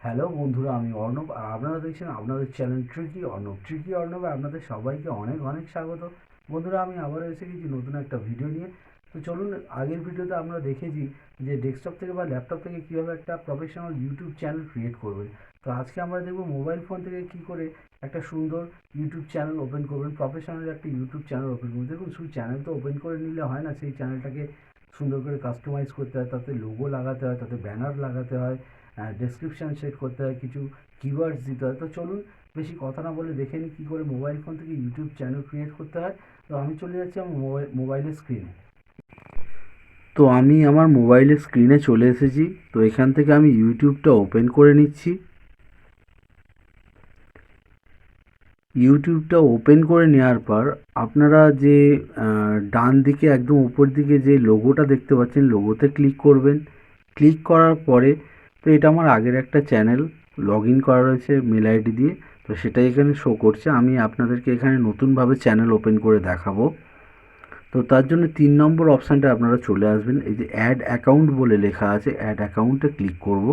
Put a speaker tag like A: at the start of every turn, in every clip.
A: Hello বন্ধুরা, আমি অর্ণব আর আপনারা দেখছেন আপনাদের চ্যানেল ট্রিকি অর্ণবে আপনাদের সবাইকে অনেক অনেক স্বাগত। বন্ধুরা, আমি আবারও এসে গেছি নতুন একটা ভিডিও নিয়ে। তো চলুন, আগের ভিডিওতে আমরা দেখেছি যে ডেস্কটপ থেকে বা ল্যাপটপ থেকে কীভাবে একটা প্রফেশনাল ইউটিউব চ্যানেল ক্রিয়েট করবেন। তো আজকে আমরা দেখব মোবাইল ফোন থেকে কী করে একটা সুন্দর ইউটিউব চ্যানেল ওপেন করবেন, প্রফেশনাল একটা ইউটিউব চ্যানেল ওপেন করবেন। দেখুন, শুধু চ্যানেল তো ওপেন করে নিলে হয় না, সেই চ্যানেলটাকে সুন্দর করে কাস্টমাইজ করতে হয়, তাতে লোগো লাগাতে হয়, তাতে ব্যানার লাগাতে হয়, ডেসক্রিপশান সেট করতে হয়, কিছু কিওয়ার্ডস দিতে হয়। তো চলুন, বেশি কথা না বলে দেখে নিই কী করে মোবাইল ফোন থেকে ইউটিউব চ্যানেল ক্রিয়েট করতে হয়। তো আমি চলে যাচ্ছি আমার মোবাইলের স্ক্রিনে। তো আমি আমার মোবাইলের স্ক্রিনে চলে এসেছি। তো এখান থেকে আমি ইউটিউবটা ওপেন করে নিচ্ছি। ইউটিউবটা ওপেন করে নেওয়ার পর আপনারা যে ডান দিকে একদম উপর দিকে যে লোগোটা দেখতে পাচ্ছেন, লোগোতে ক্লিক করবেন। ক্লিক করার পরে, তো এটা আমার আগের একটা চ্যানেল লগ ইন করা রয়েছে মেল আইডি দিয়ে, তো সেটাই এখানে শো করছে। আমি আপনাদেরকে এখানে নতুনভাবে চ্যানেল ওপেন করে দেখাবো। তো তার জন্য 3 নম্বর অপশানটা আপনারা চলে আসবেন, এই যে অ্যাড অ্যাকাউন্ট বলে লেখা আছে, অ্যাড অ্যাকাউন্টে ক্লিক করব।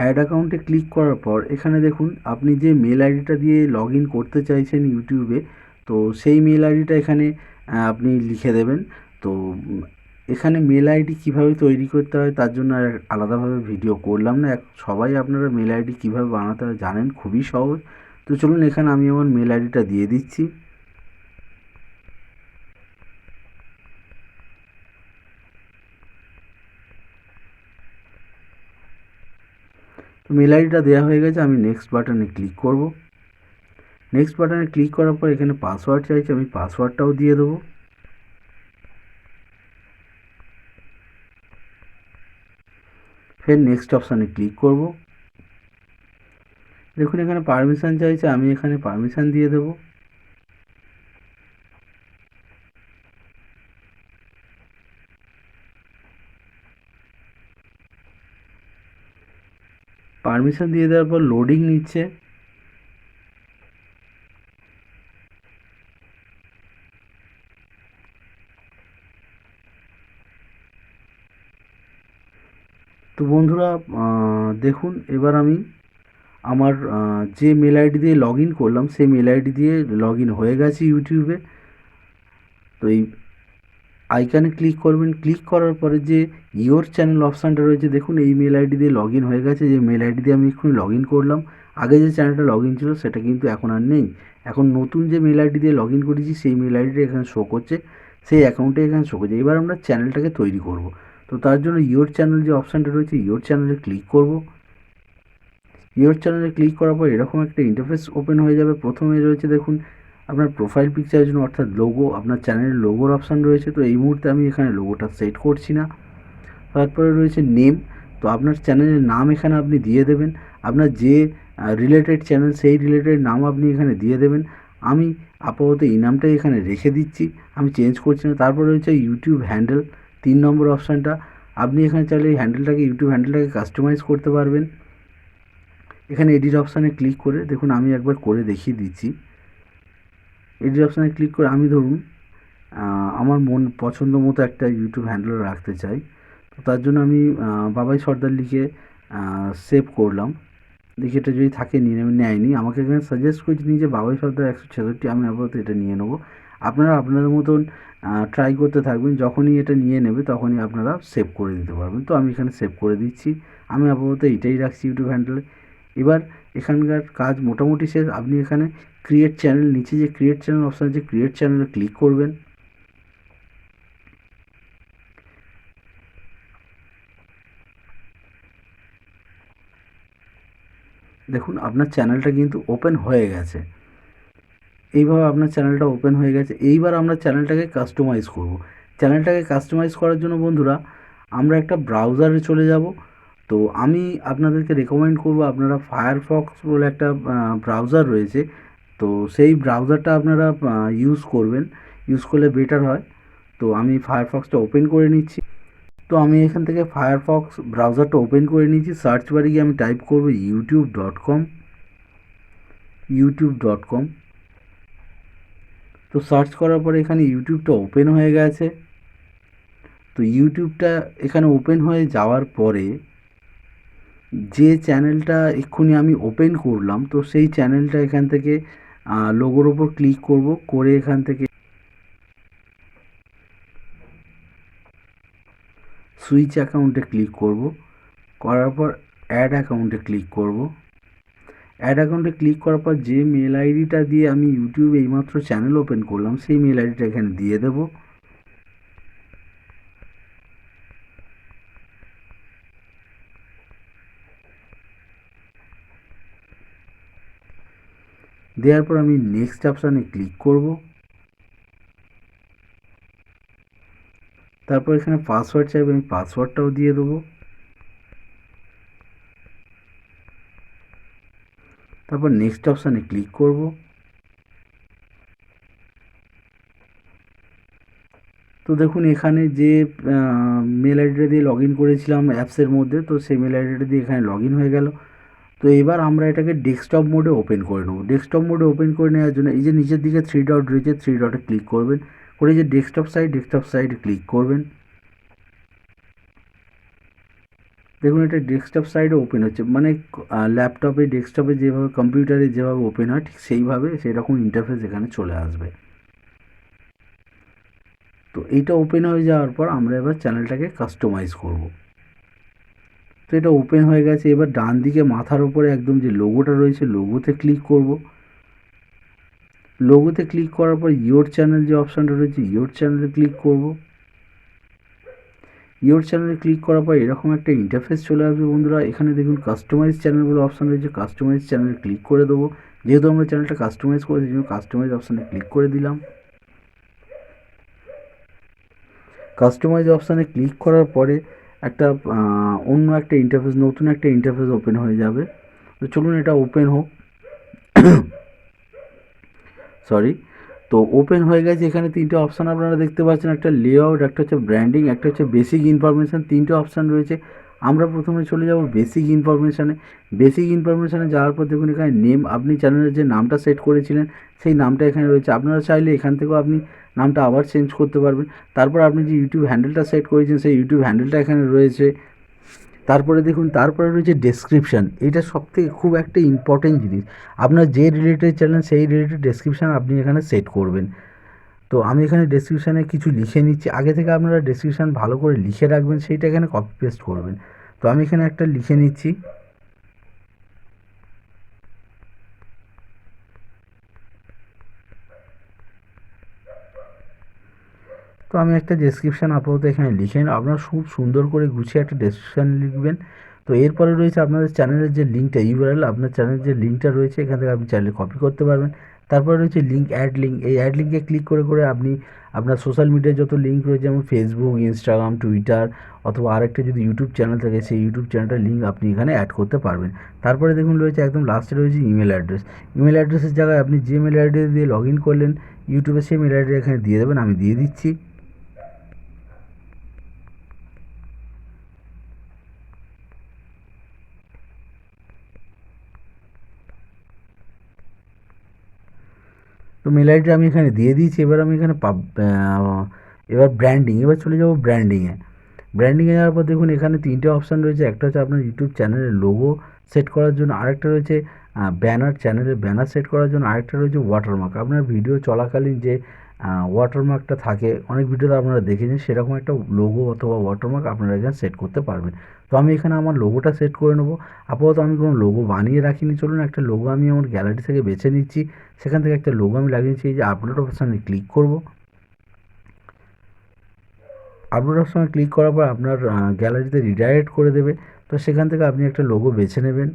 A: অ্যাড অ্যাকাউন্টে ক্লিক করার পর এখানে দেখুন, আপনি যে মেল আইডিটা দিয়ে লগ ইন করতে চাইছেন ইউটিউবে, তো সেই মেল আইডিটা এখানে আপনি লিখে দেবেন। তো এখানে মেল আইডি কীভাবে তৈরি করতে হয় তার জন্য আর আলাদাভাবে ভিডিও করলাম না। সবাই আপনারা মেল আইডি কীভাবে বানাতে হয় জানেন, খুবই সহজ। তো চলুন, এখানে আমি আমার মেল আইডিটা দিয়ে দিচ্ছি। তো মেল আইডিটা দেওয়া হয়ে গেছে, আমি নেক্সট বাটনে ক্লিক করব। নেক্সট বাটনে ক্লিক করার পর এখানে পাসওয়ার্ড চাইছে, আমি পাসওয়ার্ডটাও দিয়ে দেবো। ফের নেক্সট অপশানে ক্লিক করব। দেখুন, এখানে পারমিশন চাইছে, আমি এখানে পারমিশন দিয়ে দেবো। পারমিশন দিয়ে দেওয়ার পর লোডিং নিচ্ছে। তো বন্ধুরা, দেখুন, এবার আমি আমার যে মেল আইডি দিয়ে লগ ইন করলাম সেই মেল আইডি দিয়ে লগ ইন হয়ে গেছে ইউটিউবে। তো এই আইকনে ক্লিক করবেন। ক্লিক করার পরে যে ইওর চ্যানেল অপশানটা রয়েছে, দেখুন এই মেল আইডি দিয়ে লগ ইন হয়ে গেছে, যে মেল আইডি দিয়ে আমি এক্ষুনি লগ ইন করলাম। আগে যে চ্যানেলটা লগ ইন ছিল সেটা কিন্তু এখন আর নেই। এখন নতুন যে মেল আইডি দিয়ে লগ ইন করেছি সেই মেল আইডিটা এখানে শো করছে, সেই অ্যাকাউন্টে এখানে শো করছে। এবার আমরা চ্যানেলটাকে তৈরি করব। তো তার জন্য ইওর চ্যানেল যে অপশানটা রয়েছে, ইওর চ্যানেলে ক্লিক করব। ইওর চ্যানেলে ক্লিক করার পর এরকম একটা ইন্টারফেস ওপেন হয়ে যাবে। প্রথমে রয়েছে দেখুন আপনার প্রোফাইল পিকচারের জন্য, অর্থাৎ লোগো, আপনার চ্যানেলের লোগোর অপশান রয়েছে। তো এই মুহূর্তে আমি এখানে লোগোটা সেট করছি না। তারপরে রয়েছে নেম। তো আপনার চ্যানেলের নাম এখানে আপনি দিয়ে দেবেন, আপনার যে রিলেটেড চ্যানেল সেই রিলেটেড নাম আপনি এখানে দিয়ে দেবেন। আমি আপাতত এই নামটাই এখানে রেখে দিচ্ছি, আমি চেঞ্জ করছি না। তারপর রয়েছে ইউটিউব হ্যান্ডেল, 3 নম্বর অপশানটা। আপনি এখানে চাইলে এই হ্যান্ডেলটাকে, ইউটিউব হ্যান্ডেলটাকে কাস্টমাইজ করতে পারবেন। এখানে এডিট অপশানে ক্লিক করে, দেখুন আমি একবার করে দেখিয়ে দিচ্ছি। এডিট অপশানে ক্লিক করে আমি ধরুন আমার মন পছন্দ মতো একটা ইউটিউব হ্যান্ডেল রাখতে চাই। তো তার জন্য আমি বাবাই সর্দার লিখে সেভ করলাম। দেখি এটা যদি থাকে নিয়ে নেবেন, নেয়নি। আমাকে এখানে সাজেস্ট করছে নিজে বাবাই সর্দার 166, আমি আপাতত এটা নিয়ে নেবো। আপনারা আপনাদের মতন ট্রাই করতে থাকবেন, যখনই এটা নিয়ে নেবে তখনই আপনারা সেভ করে দিতে পারবেন। তো আমি এখানে সেভ করে দিচ্ছি, আমি আপাতত এটাই রাখছি ইউটিউব হ্যান্ডেলে। এবার এখানকার কাজ মোটামুটি শেষ। আপনি এখানে ক্রিয়েট চ্যানেল, নিচে যে ক্রিয়েট চ্যানেল অপশান আছে, ক্রিয়েট চ্যানেলে ক্লিক করবেন। দেখুন আপনার চ্যানেলটা কিন্তু ওপেন হয়ে গেছে। এইভাবে আপনার চ্যানেলটা ওপেন হয়ে গেছে। এইবার আমরা চ্যানেলটাকে কাস্টমাইজ করব। চ্যানেলটাকে কাস্টমাইজ করার জন্য বন্ধুরা আমরা একটা ব্রাউজারে চলে যাব। তো আমি আপনাদেরকে রেকমেন্ড করব, আপনারা ফায়ারফক্স বলে একটা ব্রাউজার রয়েছে, তো সেই ব্রাউজারটা আপনারা ইউজ করবেন, ইউজ করলে বেটার হয়। তো আমি ফায়ারফক্সটা ওপেন করে নিচ্ছি। তো আমি এখান থেকে ফায়ারফক্স ব্রাউজারটা ওপেন করে নিয়েছি। সার্চ বারে গিয়ে আমি টাইপ করব youtube.com। তো সার্চ করার পরে এখানে ইউটিউবটা ওপেন হয়ে গেছে। তো ইউটিউবটা এখানে ওপেন হয়ে যাওয়ার পরে যে চ্যানেলটা এক্ষুনি আমি ওপেন করলাম, তো সেই চ্যানেলটা এখান থেকে লোগোর ওপর ক্লিক করব, করে এখান থেকে সুইচ অ্যাকাউন্টে ক্লিক করব, করার পর অ্যাড অ্যাকাউন্টে ক্লিক করব। অ্যাড অ্যাকাউন্টে ক্লিক করার পর যে মেল আইডিটা দিয়ে আমি ইউটিউবে এইমাত্র চ্যানেল ওপেন করলাম, সেই মেল আইডিটা এখানে দিয়ে দেব। দেওয়ার পর আমি নেক্সট অপশানে ক্লিক করব। তারপর এখানে পাসওয়ার্ড চাইবে, আমি পাসওয়ার্ডটাও দিয়ে দেবো। তারপর নেক্সট অপশানে ক্লিক করব। তো দেখুন এখানে যে মেল আইডিটা দিয়ে লগ ইন করেছিলাম অ্যাপসের মধ্যে, তো সেই মেল আইডিটা দিয়ে এখানে লগ ইন হয়ে গেল। তো এবার আমরা এটাকে ডেস্কটপ মোডে ওপেন করে নেব। ডেস্কটপ মোডে ওপেন করে নেওয়ার জন্য এই যে নিচের দিকে থ্রি ডট রয়েছে, থ্রি ডটে ক্লিক করবেন, করে যে ডেস্কটপ সাইডে ক্লিক করবেন। দেখুন এটা ডেস্কটপ সাইডে ওপেন হচ্ছে, মানে ল্যাপটপে, ডেস্কটপে যেভাবে, কম্পিউটারে যেভাবে ওপেন হয় ঠিক সেইভাবে সেরকম ইন্টারফেস এখানে চলে আসবে। তো এইটা ওপেন হয়ে যাওয়ার পর আমরা এবার চ্যানেলটাকে কাস্টমাইজ করব। তো এটা ওপেন হয়ে গেছে। এবার ডান দিকে মাথার উপরে একদম যে লোগোটা রয়েছে, লোগোতে ক্লিক করব। লোগোতে ক্লিক করার পর ইয়োর চ্যানেল যে অপশানটা রয়েছে, ইয়োর চ্যানেলে ক্লিক করব। ইয়োর চ্যানেলে ক্লিক করার পর এরকম একটা ইন্টারফেস চলে আসবে বন্ধুরা। এখানে দেখুন কাস্টমাইজ চ্যানেল বলে অপশান রয়েছে, কাস্টমাইজ চ্যানেলে ক্লিক করে দেবো। যেহেতু আমরা চ্যানেলটা কাস্টমাইজ করেছি, সেই জন্য কাস্টমাইজ অপশানে ক্লিক করে দিলাম। কাস্টমাইজ অপশানে ক্লিক করার পরে একটা অন্য একটা ইন্টারফেস, নতুন একটা ইন্টারফেস ওপেন হয়ে যাবে। তো চলুন এটা ওপেন হোক। সরি। তো ওপেন হয়ে গেছে। এখানে তিনটে অপশান আপনারা দেখতে পাচ্ছেন, একটা লেআউট, একটা হচ্ছে ব্র্যান্ডিং, একটা হচ্ছে বেসিক ইনফরমেশান। তিনটে অপশান রয়েছে। আমরা প্রথমে চলে যাব বেসিক ইনফরমেশানে। বেসিক ইনফরমেশানে যাওয়ার পর দেখুন এখানে নেম, আপনি চ্যানেলের যে নামটা সেট করেছিলেন সেই নামটা এখানে রয়েছে। আপনারা চাইলে এখান থেকেও আপনি নামটা আবার চেঞ্জ করতে পারবেন। তারপর আপনি যে ইউটিউব হ্যান্ডেলটা সেট করেছেন সেই ইউটিউব হ্যান্ডেলটা এখানে রয়েছে। তারপরে দেখুন, তারপরে রয়েছে ডেসক্রিপশান। এটা সবথেকে খুব একটা ইম্পর্টেন্ট জিনিস। আপনার যে রিলেটেড চ্যানেল সেই রিলেটেড ডেসক্রিপশান আপনি এখানে সেট করবেন। তো আমি এখানে ডেসক্রিপশানে কিছু লিখে নিচ্ছি। আগে থেকে আপনারা ডেসক্রিপশান ভালো করে লিখে রাখবেন, সেইটা এখানে কপি পেস্ট করবেন। তো আমি এখানে একটা লিখে নিচ্ছি। তো আমি একটা ডেসক্রিপশান আপাতত এখানে লিখে নিন। আপনারা খুব সুন্দর করে গুছিয়ে একটা ডেসক্রিপশান লিখবেন। তো এরপরে রয়েছে আপনাদের চ্যানেলের যে লিঙ্কটা, ইউআরএল, আপনার চ্যানেলের যে লিঙ্কটা রয়েছে এখান থেকে আপনি চাইলে কপি করতে পারবেন। তারপরে রয়েছে লিঙ্ক, অ্যাড লিঙ্ক। এই অ্যাড লিঙ্কে ক্লিক করে করে আপনি আপনার সোশ্যাল মিডিয়ায় যত লিঙ্ক রয়েছে, যেমন ফেসবুক, ইনস্টাগ্রাম, টুইটার, অথবা আরেকটা যদি ইউটিউব চ্যানেল থাকে সেই ইউটিউব চ্যানেলটার লিঙ্ক আপনি এখানে অ্যাড করতে পারবেন। তারপরে দেখুন রয়েছে একদম লাস্টে রয়েছে ইমেল অ্যাড্রেস। ইমেল অ্যাড্রেসের জায়গায় আপনি যে মেল আইডি দিয়ে লগ ইন করলেন ইউটিউবে, সেই মেল আইডি এখানে দিয়ে দেবেন। আমি দিয়ে দিচ্ছি। তো মেল আইডিটা আমি এখানে দিয়ে দিয়েছি। এবার আমি এখানে এবার ব্র্যান্ডিং, এবার চলে যাব ব্র্যান্ডিংয়ে। ব্র্যান্ডিংয়ে যাওয়ার পর দেখুন এখানে তিনটে অপশান রয়েছে। একটা হচ্ছে আপনার ইউটিউব চ্যানেলের লোগো সেট করার জন্য, আরেকটা রয়েছে ব্যানার, চ্যানেলের ব্যানার সেট করার জন্য, আরেকটা রয়েছে ওয়াটারমার্ক। আপনার ভিডিও চলাকালীন যে ওয়াটারমার্কটা থাকে, অনেক ভিডিওতে আপনারা দেখেছেন, সেরকম একটা লোগো অথবা ওয়াটারমার্ক আপনারা এখানে সেট করতে পারবেন। তো আমি এখানে আমার লোগোটা সেট করে নেবো। আপাতত আমি কোনো লোগো বানিয়ে রাখিনি। চলুন একটা লোগো আমি আমার গ্যালারি থেকে বেছে নিচ্ছি। সেখান থেকে একটা লোগো আমি লাগিয়েছি। এই যে আপলোড অপশানে ক্লিক করব। আপলোড অপশানে ক্লিক করার পর আপনার গ্যালারিতে রিডাইরেক্ট করে দেবে। তো সেখান থেকে আপনি একটা লোগো বেছে নেবেন।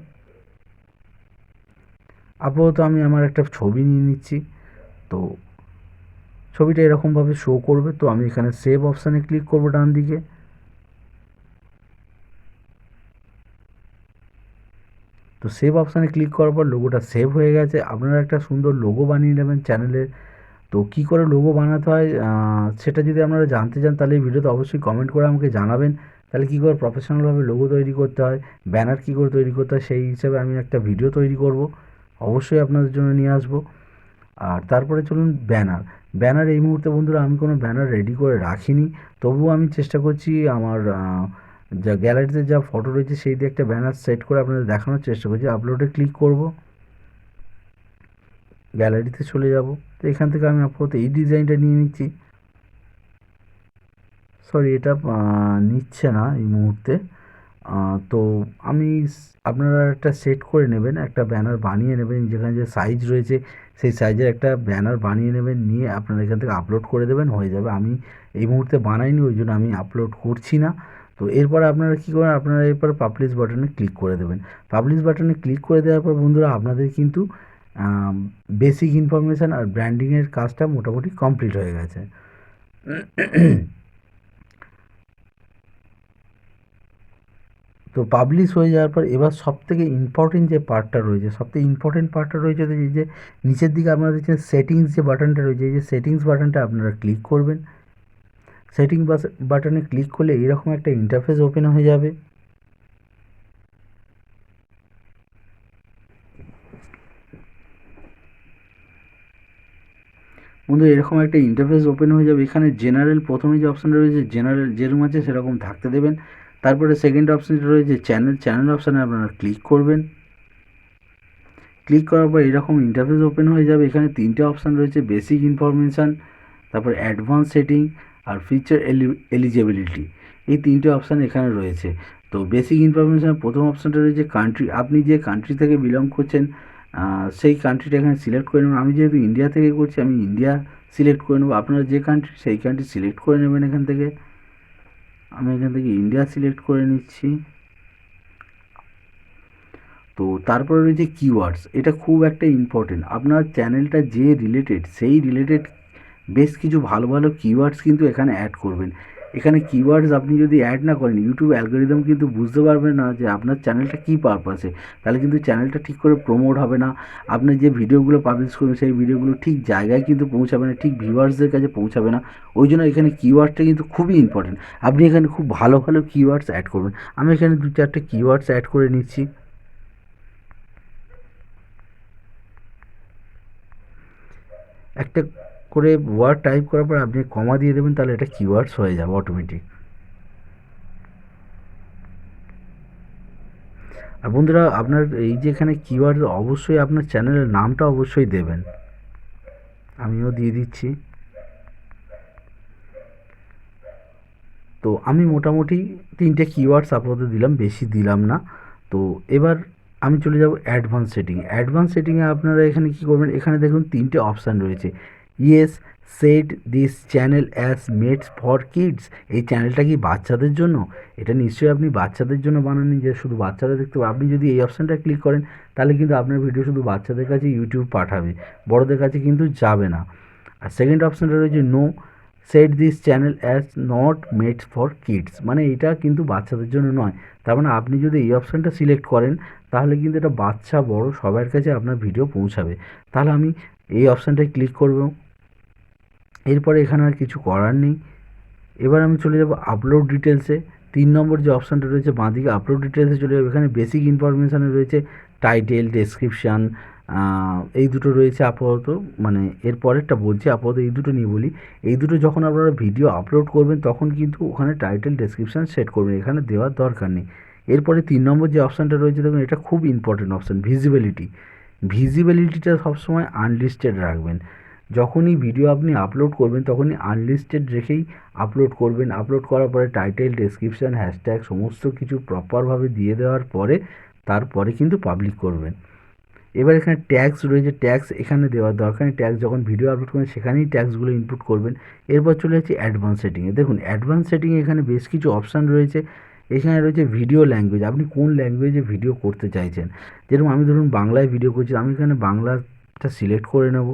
A: আপাতত আমি আমার একটা ছবি নিয়ে নিচ্ছি। তো ছবিটা এরকমভাবে শো করবে। তো আমি এখানে সেভ অপশানে ক্লিক করব ডান দিকে। তো সেভ অপশানে ক্লিক করার পর লোগোটা সেভ হয়ে গেছে। আপনারা একটা সুন্দর লোগো বানিয়ে নেবেন চ্যানেলের। তো কী করে লোগো বানাতে হয় সেটা যদি আপনারা জানতে চান তাহলে এই ভিডিওতে অবশ্যই কমেন্ট করে আমাকে জানাবেন। তাহলে কী করে প্রফেশনালভাবে লোগো তৈরি করতে হয়, ব্যানার কী করে তৈরি করতে হয়, সেই হিসেবে আমি একটা ভিডিও তৈরি করব, অবশ্যই আপনাদের জন্য নিয়ে আসবো। আর তারপরে চলুন ব্যানার এই মুহূর্তে বন্ধুরা আমি কোনো ব্যানার রেডি করে রাখিনি, তবুও আমি চেষ্টা করছি আমার যা গ্যালারিতে যা ফটো রয়েছে সেই দিয়ে একটা ব্যানার সেট করে আপনাদের দেখানোর চেষ্টা করছি। আপলোডে ক্লিক করব, গ্যালারিতে চলে যাব। তো এখান থেকে আমি আপাতত এই ডিজাইনটা নিয়ে নিচ্ছি। সরি, এটা নিচ্ছে না এই মুহূর্তে। তো আমি আপনারা একটা সেট করে নেবেন, একটা ব্যানার বানিয়ে নেবেন, যেখানে যে সাইজ রয়েছে সেই সাইজের একটা ব্যানার বানিয়ে নেবেন, নিয়ে আপনারা এখান থেকে আপলোড করে দেবেন, হয়ে যাবে। আমি এই মুহূর্তে বানাইনি, ওই জন্য আমি আপলোড করছি না। তো এরপরে আপনারা কী করেন, আপনারা এরপর পাবলিশ বাটনে ক্লিক করে দেবেন। পাবলিশ বাটনে ক্লিক করে দেওয়ার পর বন্ধুরা আপনাদের কিন্তু বেসিক ইনফরমেশান আর ব্র্যান্ডিংয়ের কাজটা মোটামুটি কমপ্লিট হয়ে গেছে। তো পাবলিশ হয়ে যাওয়ার পর এবার সবথেকে ইম্পর্টেন্ট যে পার্টটা রয়েছে, সবথেকে ইম্পর্টেন্ট পার্টটা রয়েছে এই যে নিচের দিকে আপনারা দেখছেন সেটিংস যে বাটনটা রয়েছে, এই যে সেটিংস বাটনটা আপনারা ক্লিক করবেন। সেটিংস বাটনে ক্লিক করলে এরকম একটা ইন্টারফেস ওপেন হয়ে যাবে। বন্ধু এরকম একটা ইন্টারফেস ওপেন হয়ে যাবে। এখানে জেনারেল প্রথমে যে অপশানটা রয়েছে জেনারেল যেরকম আছে সেরকম থাকতে দেবেন। তারপরে সেকেন্ড অপশানটা রয়েছে চ্যানেল অপশানে আপনারা ক্লিক করবেন। ক্লিক করার পর এরকম ইন্টারফেস ওপেন হয়ে যাবে। এখানে তিনটে অপশান রয়েছে, বেসিক ইনফরমেশান, তারপর অ্যাডভান্স সেটিং আর ফিচার এলিজিবিলিটি। এই তিনটে অপশান এখানে রয়েছে। তো বেসিক ইনফরমেশান প্রথম অপশানটা রয়েছে কান্ট্রি, আপনি যে কান্ট্রি থেকে বিলং করছেন সেই কান্ট্রিটা এখানে সিলেক্ট করে নেবেন। আমি যেহেতু ইন্ডিয়া থেকে করছি আমি ইন্ডিয়া সিলেক্ট করে নেবো। আপনারা যে কান্ট্রি সেই কান্ট্রি সিলেক্ট করে নেবেন এখান থেকে। আমি এখান থেকে ইন্ডিয়া সিলেক্ট করে নিচ্ছি। তো তারপরে রয়েছে কিওয়ার্ডস, এটা খুব একটা ইম্পর্টেন্ট। আপনার চ্যানেলটা যে রিলেটেড সেই রিলেটেড বেশ কিছু ভালো ভালো কিওয়ার্ডস কিন্তু এখানে অ্যাড করবেন। এখানে কিওয়ার্ডস আপনি যদি অ্যাড না করেন ইউটিউব অ্যালগোরিদম কিন্তু বুঝতে পারবে না যে আপনার চ্যানেলটা কী পারপাসে, তাহলে কিন্তু চ্যানেলটা ঠিক করে প্রমোট হবে না। আপনি যে ভিডিওগুলো পাবলিশ করবেন সেই ভিডিওগুলো ঠিক জায়গায় কিন্তু পৌঁছাবে না, ঠিক ভিউয়ার্সদের কাছে পৌঁছাবে না। ওই জন্য এখানে কিওয়ার্ডটা কিন্তু খুবই ইম্পর্টেন্ট। আপনি এখানে খুব ভালো ভালো কিওয়ার্ডস অ্যাড করবেন। আমি এখানে 2-4টে কিওয়ার্ডস অ্যাড করে নিচ্ছি। একটা করে ওয়ার্ড টাইপ করার পর আপনি কমা দিয়ে দেবেন, তাহলে এটা কিওয়ার্ডস হয়ে যাবে অটোমেটিক। আর বন্ধুরা আপনার এই যে এখানে কিওয়ার্ড অবশ্যই আপনার চ্যানেলের নামটা অবশ্যই দেবেন, আমিও দিয়ে দিচ্ছি। তো আমি মোটামুটি 3টে কিওয়ার্ডস আপাতত দিলাম, বেশি দিলাম না। তো এবার আমি চলে যাব অ্যাডভান্স সেটিংয়ে। আপনারা এখানে কী করবেন, এখানে দেখুন 3টে অপশান রয়েছে। Yes set this channel as made for kids, এই চ্যানেলটা কি বাচ্চাদের জন্য? এটা নিশ্চয়ই আপনি বাচ্চাদের জন্য বানাননি যে শুধু বাচ্চারা দেখতে পাবে। আপনি যদি এই অপশানটা ক্লিক করেন তাহলে কিন্তু আপনার ভিডিও শুধু বাচ্চাদের কাছে ইউটিউব পাঠাবে, বড়দের কাছে কিন্তু যাবে না। আর সেকেন্ড অপশানটা রয়েছে no set this channel as not made for kids, মানে এটা কিন্তু বাচ্চাদের জন্য নয়। তার মানে আপনি যদি এই অপশানটা সিলেক্ট করেন তাহলে কিন্তু এটা বাচ্চা বড় সবার কাছে আপনার ভিডিও পৌঁছাবে। তাহলে আমি এই অপশানটায় ক্লিক করব। এরপরে এখানে আর কিছু করার নেই। এবার আমি চলে যাব আপলোড ডিটেলসে। 3 নম্বর যে অপশানটা রয়েছে বাঁদিকে আপলোড ডিটেলসে চলে যাবে। এখানে বেসিক ইনফরমেশানে রয়েছে টাইটেল, ডেসক্রিপশান, এই দুটো রয়েছে আপাতত। মানে এর পরেরটা বলছি, আপাতত এই দুটো নিয়ে বলি। এই দুটো যখন আপনারা ভিডিও আপলোড করবেন তখন কিন্তু ওখানে টাইটেল, ডেসক্রিপশান সেট করবেন, এখানে দেওয়ার দরকার নেই। এরপরে 3 নম্বর যে অপশানটা রয়েছে দেখুন, এটা খুব ইম্পর্টেন্ট অপশান, ভিজিবিলিটিটা সবসময় আনলিস্টেড রাখবেন। যখনই ভিডিও আপনি আপলোড করবেন তখনই আনলিস্টেড রেখেই আপলোড করবেন। আপলোড করার পরে টাইটেল, ডেসক্রিপশান, হ্যাশট্যাগ সমস্ত কিছু প্রপারভাবে দিয়ে দেওয়ার পরে তারপরে কিন্তু পাবলিক করবেন। এবার এখানে ট্যাগস রয়েছে, ট্যাগস এখানে দেওয়ার দরকার নেই। ট্যাগস যখন ভিডিও আপলোড করবেন সেখানেই ট্যাগসগুলো ইনপুট করবেন। এরপর চলে যাচ্ছে অ্যাডভান্স সেটিংয়ে। দেখুন অ্যাডভান্স সেটিংয়ে এখানে বেশ কিছু অপশান রয়েছে। এখানে রয়েছে ভিডিও ল্যাঙ্গুয়েজ, আপনি কোন ল্যাঙ্গুয়েজে ভিডিও করতে চাইছেন। যেরকম আমি ধরুন বাংলায় ভিডিও করছি, আমি এখানে বাংলাটা সিলেক্ট করে নেব।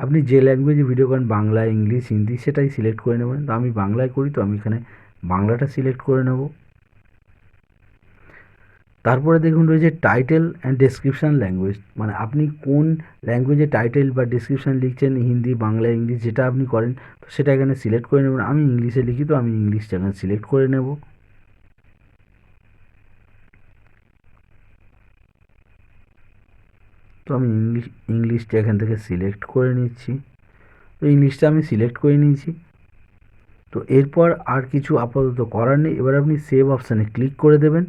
A: আপনি যে ল্যাঙ্গুয়েজে ভিডিও করেন বাংলা, ইংলিশ, হিন্দি সেটাই সিলেক্ট করে নেবেন। তো আমি বাংলায় করি তো আমি এখানে বাংলাটা সিলেক্ট করে নেব। তারপরে দেখুন রয়েছে টাইটেল অ্যান্ড ডেসক্রিপশান ল্যাঙ্গুয়েজ, মানে আপনি কোন ল্যাঙ্গুয়েজে টাইটেল বা ডেসক্রিপশান লিখছেন, হিন্দি, বাংলা, ইংলিশ যেটা আপনি করেন, তো সেটা এখানে সিলেক্ট করে নেবেন। আমি ইংলিশে লিখি, তো আমি ইংলিশটা এখানে সিলেক্ট করে নেব। তো আমি ইংলিশটা এখান থেকে সিলেক্ট করে নিচ্ছি। তো ইংলিশটা আমি সিলেক্ট করে নিয়েছি। তো এরপর আর কিছু আপাতত করার নেই, এবার আপনি সেভ অপশানে ক্লিক করে দেবেন।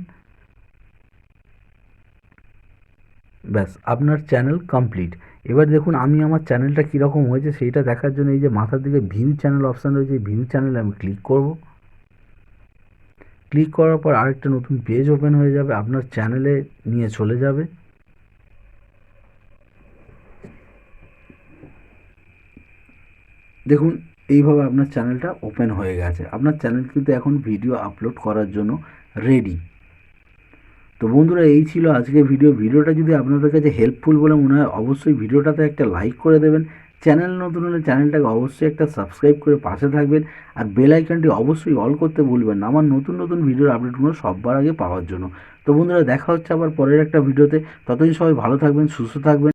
A: ব্যাস, আপনার চ্যানেল কমপ্লিট। এবার দেখুন আমি আমার চ্যানেলটা কীরকম হয়েছে সেইটা দেখার জন্য এই যে মাথার দিকে ভিউ চ্যানেল অপশান রয়েছে, ভিউ চ্যানেলে আমি ক্লিক করব। ক্লিক করার পর আরেকটা নতুন পেজ ওপেন হয়ে যাবে, আপনার চ্যানেলে নিয়ে চলে যাবে। দেখুন এইভাবে আপনার চ্যানেলটা ওপেন হয়ে গেছে। আপনার চ্যানেল কিন্তু এখন ভিডিও আপলোড করার জন্য রেডি। তো বন্ধুরা এই ছিল আজকের ভিডিওটা যদি আপনাদের কাছে হেল্পফুল বলে মনে হয় অবশ্যই ভিডিওটাতে একটা লাইক করে দেবেন। চ্যানেল নতুন হলে চ্যানেলটাকে অবশ্যই একটা সাবস্ক্রাইব করে পাশে থাকবেন, আর বেল আইকনটি অবশ্যই অল করতে ভুলবেন না আমার নতুন নতুন ভিডিওর আপডেটগুলো সবার আগে পাওয়ার জন্য। তো বন্ধুরা দেখা হচ্ছে আবার পরের একটা ভিডিওতে, ততদিন সবাই ভালো থাকবেন, সুস্থ থাকবেন।